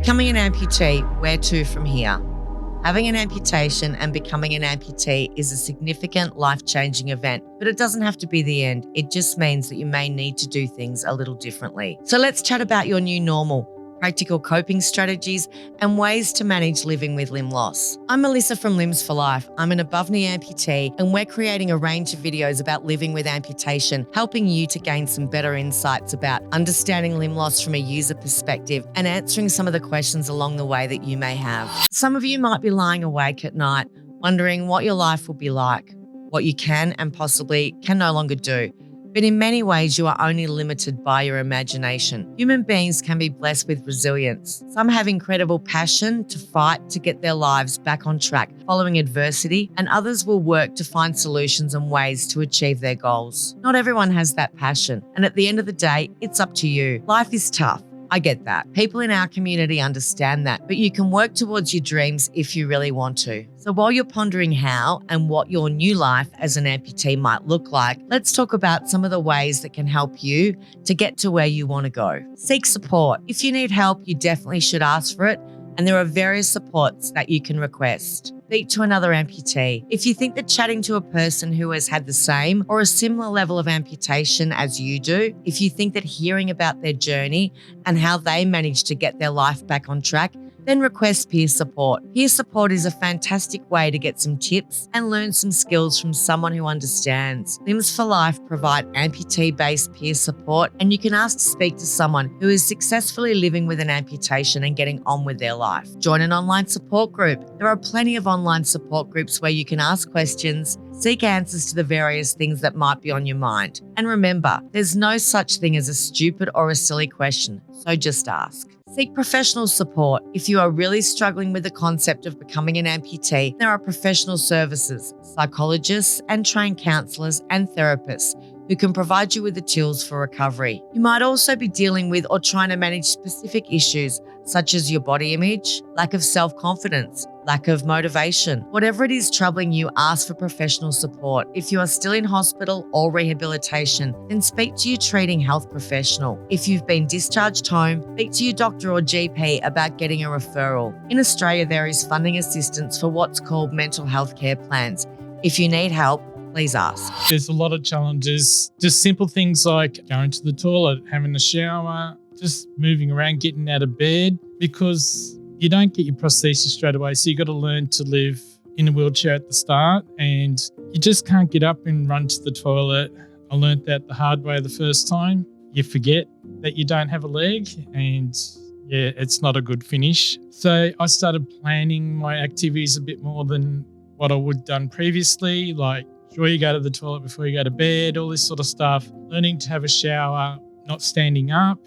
Becoming an amputee, where to from here? Having an amputation and becoming an amputee is a significant life-changing event, but it doesn't have to be the end. It just means that you may need to do things a little differently. So let's chat about your new normal, practical coping strategies, and ways to manage living with limb loss. I'm Melissa from Limbs for Life. I'm an above-knee amputee, and we're creating a range of videos about living with amputation, helping you to gain some better insights about understanding limb loss from a user perspective and answering some of the questions along the way that you may have. Some of you might be lying awake at night, wondering what your life will be like, what you can and possibly can no longer do. But in many ways, you are only limited by your imagination. Human beings can be blessed with resilience. Some have incredible passion to fight to get their lives back on track following adversity, and others will work to find solutions and ways to achieve their goals. Not everyone has that passion, and at the end of the day, it's up to you. Life is tough. I get that. People in our community understand that, but you can work towards your dreams if you really want to. So while you're pondering how and what your new life as an amputee might look like, let's talk about some of the ways that can help you to get to where you want to go. Seek support. If you need help, you definitely should ask for it, and there are various supports that you can request. Speak to another amputee. If you think that chatting to a person who has had the same or a similar level of amputation as you do, if you think that hearing about their journey and how they managed to get their life back on track, then request peer support. Peer support is a fantastic way to get some tips and learn some skills from someone who understands. Limbs for Life provide amputee-based peer support, and you can ask to speak to someone who is successfully living with an amputation and getting on with their life. Join an online support group. There are plenty of online support groups where you can ask questions, seek answers to the various things that might be on your mind. And remember, there's no such thing as a stupid or a silly question, so just ask. Seek professional support. If you are really struggling with the concept of becoming an amputee, there are professional services, psychologists and trained counsellors and therapists who can provide you with the tools for recovery. You might also be dealing with or trying to manage specific issues such as your body image, lack of self-confidence, lack of motivation. Whatever it is troubling you, ask for professional support. If you are still in hospital or rehabilitation, then speak to your treating health professional. If you've been discharged home, speak to your doctor or GP about getting a referral. In Australia, there is funding assistance for what's called mental health care plans. If you need help, please ask. There's a lot of challenges, just simple things like going to the toilet, having a shower, just moving around, getting out of bed, because you don't get your prosthesis straight away. So you got to learn to live in a wheelchair at the start, and you just can't get up and run to the toilet. I learned that the hard way the first time. You forget that you don't have a leg, and yeah, it's not a good finish. So I started planning my activities a bit more than what I would have done previously, like sure you go to the toilet before you go to bed, all this sort of stuff. Learning to have a shower, not standing up,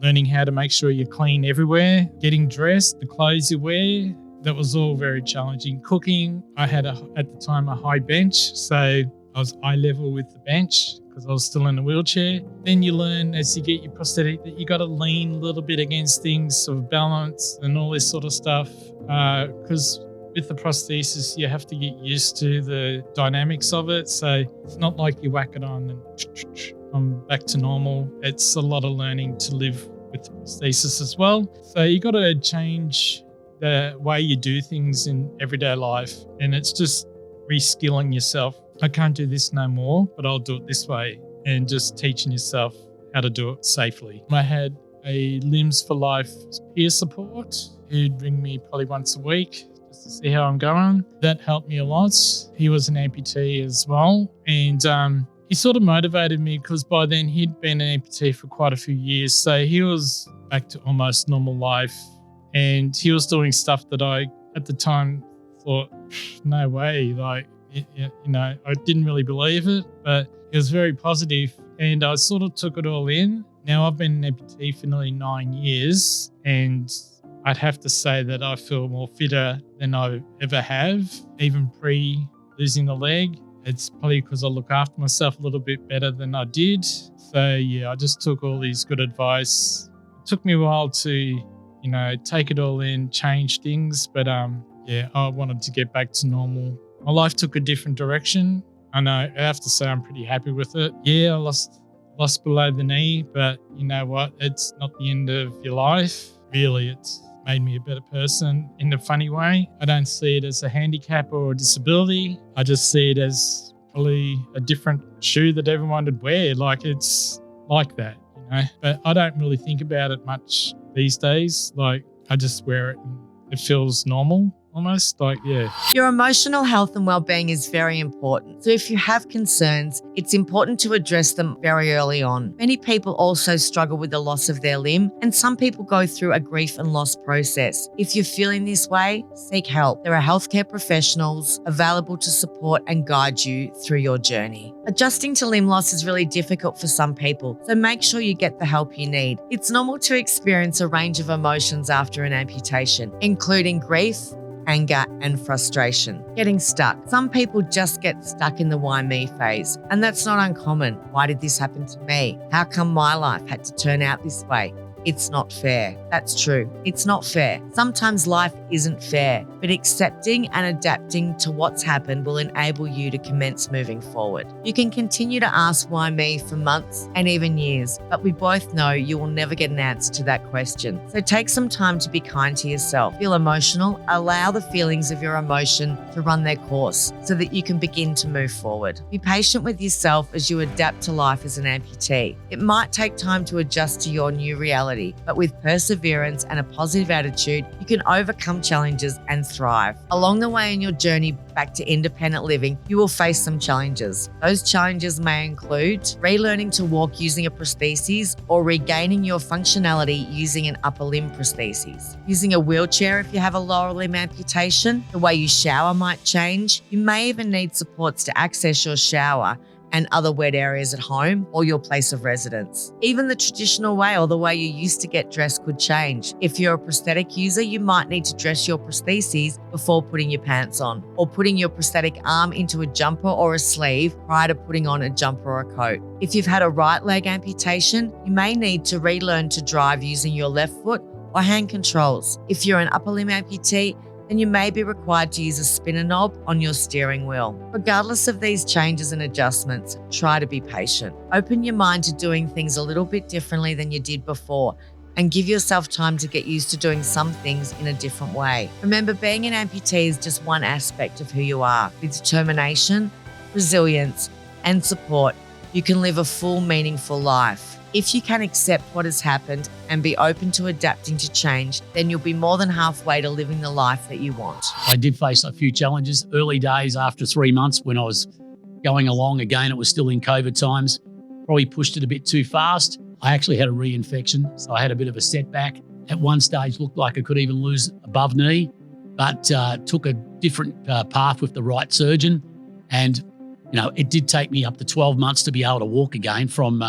learning how to make sure you're clean everywhere, getting dressed, the clothes you wear. That was all very challenging. Cooking, I had at the time a high bench, so I was eye level with the bench because I was still in a wheelchair. Then you learn as you get your prosthetic that you got to lean a little bit against things, sort of balance and all this sort of stuff, because with the prosthesis, you have to get used to the dynamics of it. So it's not like you whack it on and I'm back to normal. It's a lot of learning to live with the prosthesis as well. So you got to change the way you do things in everyday life. And it's just reskilling yourself. I can't do this no more, but I'll do it this way. And just teaching yourself how to do it safely. I had a Limbs for Life peer support who'd ring me probably once a week to see how I'm going. That helped me a lot. He was an amputee as well. And he sort of motivated me because by then he'd been an amputee for quite a few years. So he was back to almost normal life. And he was doing stuff that I, at the time, thought, no way. Like, I didn't really believe it, but it was very positive. And I sort of took it all in. Now I've been an amputee for nearly 9 years, and I'd have to say that I feel more fitter than I ever have, even pre-losing the leg. It's probably because I look after myself a little bit better than I did. So yeah, I just took all these good advice. It took me a while to, take it all in, change things. But I wanted to get back to normal. My life took a different direction. I know, I have to say I'm pretty happy with it. Yeah, I lost below the knee, but you know what? It's not the end of your life. Really, it's made me a better person in a funny way. I don't see it as a handicap or a disability. I just see it as probably a different shoe that everyone would wear. Like, it's like that, you know. But I don't really think about it much these days. Like, I just wear it and it feels normal. Almost like, yeah. Your emotional health and well-being is very important. So if you have concerns, it's important to address them very early on. Many people also struggle with the loss of their limb, and some people go through a grief and loss process. If you're feeling this way, seek help. There are healthcare professionals available to support and guide you through your journey. Adjusting to limb loss is really difficult for some people, so make sure you get the help you need. It's normal to experience a range of emotions after an amputation, including grief, anger, and frustration. Getting stuck. Some people just get stuck in the why me phase, and that's not uncommon. Why did this happen to me? How come my life had to turn out this way? It's not fair. That's true. It's not fair. Sometimes life isn't fair, but accepting and adapting to what's happened will enable you to commence moving forward. You can continue to ask why me for months and even years, but we both know you will never get an answer to that question. So take some time to be kind to yourself. Feel emotional. Allow the feelings of your emotion to run their course so that you can begin to move forward. Be patient with yourself as you adapt to life as an amputee. It might take time to adjust to your new reality, but with perseverance and a positive attitude, you can overcome challenges and thrive. Along the way in your journey back to independent living, you will face some challenges. Those challenges may include relearning to walk using a prosthesis or regaining your functionality using an upper limb prosthesis. Using a wheelchair if you have a lower limb amputation, the way you shower might change. You may even need supports to access your shower and other wet areas at home or your place of residence. Even the traditional way or the way you used to get dressed could change. If you're a prosthetic user, you might need to dress your prostheses before putting your pants on, or putting your prosthetic arm into a jumper or a sleeve prior to putting on a jumper or a coat. If you've had a right leg amputation, you may need to relearn to drive using your left foot or hand controls. If you're an upper limb amputee, then you may be required to use a spinner knob on your steering wheel. Regardless of these changes and adjustments, try to be patient. Open your mind to doing things a little bit differently than you did before, and give yourself time to get used to doing some things in a different way. Remember, being an amputee is just one aspect of who you are. With determination, resilience, and support, you can live a full, meaningful life. If you can accept what has happened and be open to adapting to change, then you'll be more than halfway to living the life that you want. I did face a few challenges. Early days after 3 months when I was going along, again, it was still in COVID times, probably pushed it a bit too fast. I actually had a reinfection, so I had a bit of a setback. At one stage, looked like I could even lose above knee, but took a different path with the right surgeon. And it did take me up to 12 months to be able to walk again from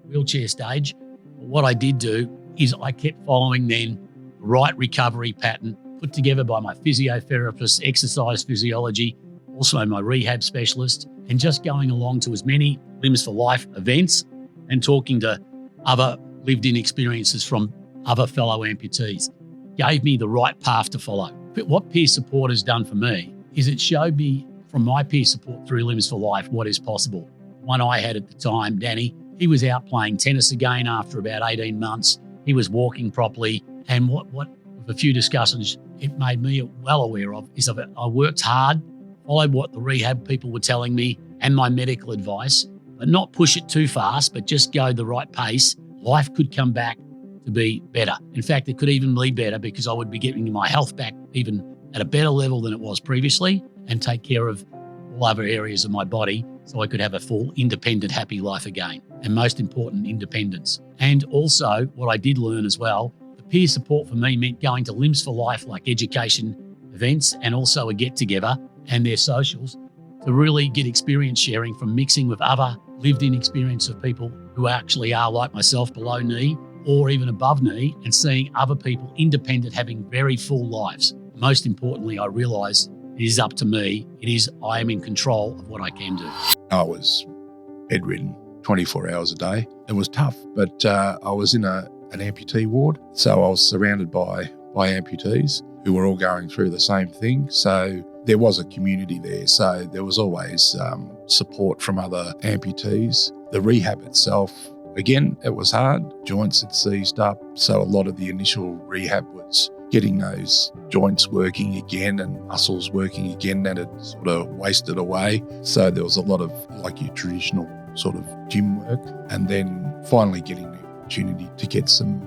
wheelchair stage. But what I did do is I kept following then the right recovery pattern put together by my physiotherapist, exercise physiology, also my rehab specialist, and just going along to as many Limbs for Life events and talking to other lived-in experiences from other fellow amputees gave me the right path to follow. But what peer support has done for me is it showed me from my peer support through Limbs for Life what is possible. One I had at the time, Danny, he was out playing tennis again after about 18 months. He was walking properly. And what with a few discussions it made me well aware of is that I worked hard, followed what the rehab people were telling me and my medical advice, but not push it too fast, but just go the right pace. Life could come back to be better. In fact, it could even be better because I would be getting my health back even at a better level than it was previously and take care of all other areas of my body so I could have a full, independent, happy life again. And most important, independence. And also, what I did learn as well, the peer support for me meant going to Limbs for Life, like education events and also a get-together and their socials to really get experience sharing from mixing with other lived-in experience of people who actually are like myself below knee or even above knee, and seeing other people independent having very full lives. Most importantly, I realised it is up to me. I am in control of what I can do. I was bedridden 24 hours a day. It was tough, but I was in an amputee ward. So I was surrounded by amputees who were all going through the same thing. So there was a community there. So there was always support from other amputees. The rehab itself, again, it was hard. Joints had seized up. So a lot of the initial rehab was getting those joints working again and muscles working again that had sort of wasted away. So there was a lot of like your traditional sort of gym work, and then finally getting the opportunity to get some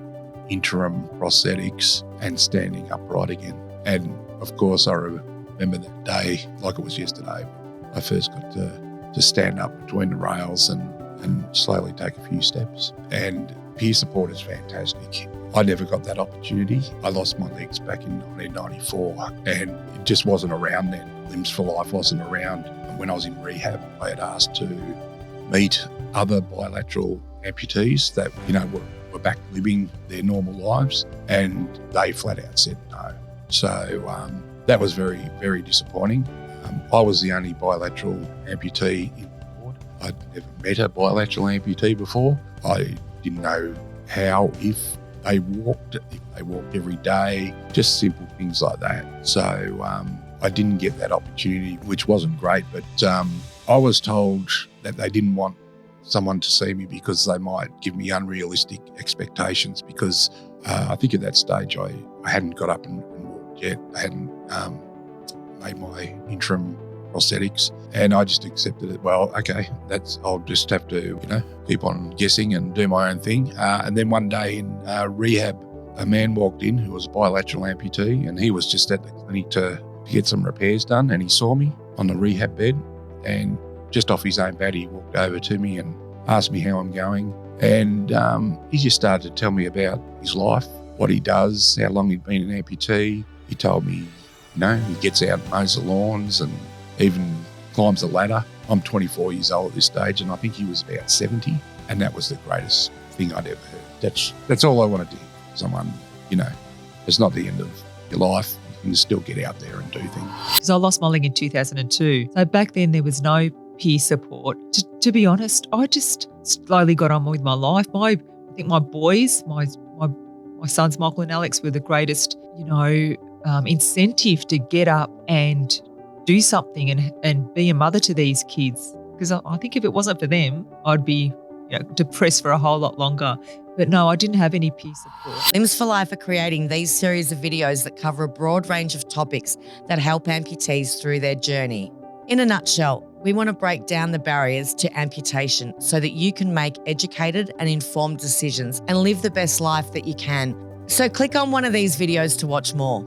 interim prosthetics and standing upright again. And of course, I remember that day like it was yesterday. I first got to stand up between the rails and slowly take a few steps. And peer support is fantastic. I never got that opportunity. I lost my legs back in 1994 and it just wasn't around then. Limbs for Life wasn't around. And when I was in rehab, I had asked to meet other bilateral amputees that, were back living their normal lives, and they flat out said no. So that was very, very disappointing. I was the only bilateral amputee in the ward. I'd never met a bilateral amputee before. I didn't know how, if they walked every day, just simple things like that. So I didn't get that opportunity, which wasn't great, but I was told that they didn't want someone to see me because they might give me unrealistic expectations, because I think at that stage I hadn't got up and walked yet. I hadn't made my interim prosthetics, and I just accepted it. Well, okay, I'll just have to, keep on guessing and do my own thing. And then one day in rehab, a man walked in who was a bilateral amputee, and he was just at the clinic to get some repairs done, and he saw me on the rehab bed, and just off his own bat, he walked over to me and asked me how I'm going. And he just started to tell me about his life, what he does, how long he'd been an amputee. He told me, he gets out and mows the lawns and even climbs a ladder. I'm 24 years old at this stage, and I think he was about 70. And that was the greatest thing I'd ever heard. That's all I wanted to hear. Someone, it's not the end of your life. You can still get out there and do things. Because I lost my leg in 2002. So back then there was no peer support. To be honest, I just slowly got on with my life. I think my boys, my sons Michael and Alex, were the greatest, incentive to get up and do something and be a mother to these kids. Because I think if it wasn't for them, I'd be depressed for a whole lot longer. But no, I didn't have any peer support. Limbs for Life are creating these series of videos that cover a broad range of topics that help amputees through their journey. In a nutshell, we want to break down the barriers to amputation so that you can make educated and informed decisions and live the best life that you can. So click on one of these videos to watch more.